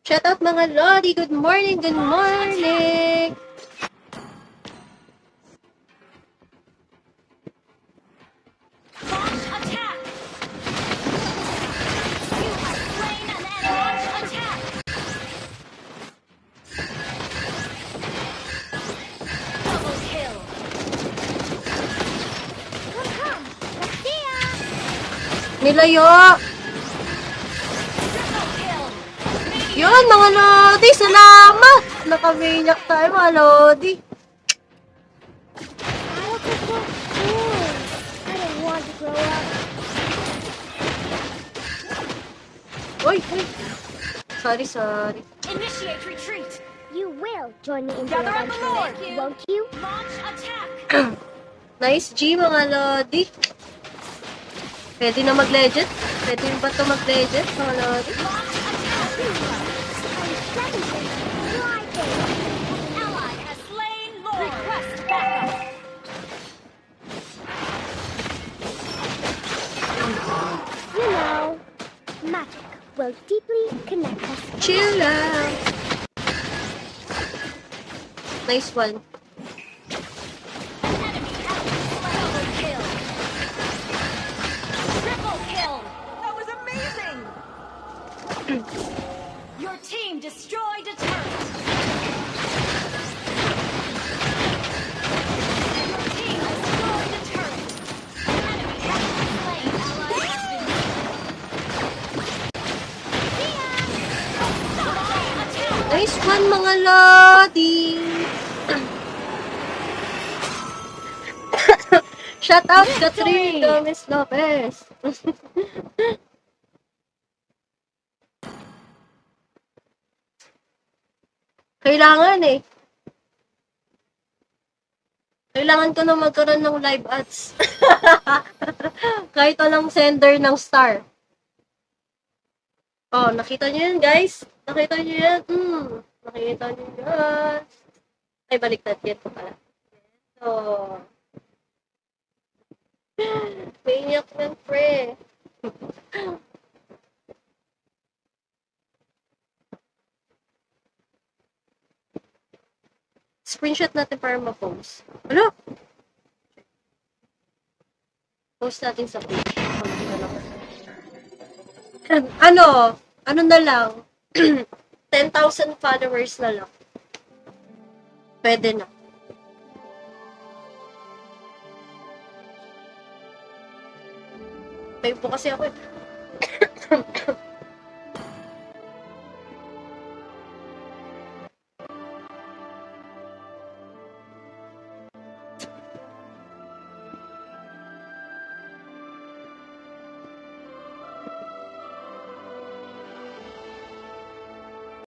Shout out mga Lodi. Good morning, good morning. Launch attack. You have slain an enemy. Launch attack. Double kill. Come. Let's see ya. Nilayo. Triple kill. Yun, mga Lodi. Salamat. Nakabinyak tayo, mga Lodi. I don't want to grow up. Uy. Sorry. Initiate retreat. You will join me in the adventure, won't you? Launch attack. Nice G, mga Lodi. Pwede na mag-legend? Pwede ba ito mag-legend, mga Lodi? Launch attack. Ally has slain Lord. Request backup. You know, magic will deeply connect us. Chill lang. Nice one. An enemy has been slain. Double kill. Triple kill. That was amazing. Your team destroyed a turret. Your team destroyed a turret. An enemy has been slain. Ally has been attack. Nice one, mga Lodi. Shout out Catherine Gomez Lopez. Kailangan eh. Kailangan ko na magkaroon ng live ads. Kahit anong sender ng star. Oh, nakita niyo yan, guys? Nakita niyo yan? Nakita niyo yan. Ay, baliktad yan po pala. So, maniac ng pre. Screenshot natin para ma-post. Ano? Post natin sa page. Ano na lang? 10,000 followers na lang. Pwede na. May po kasi ako.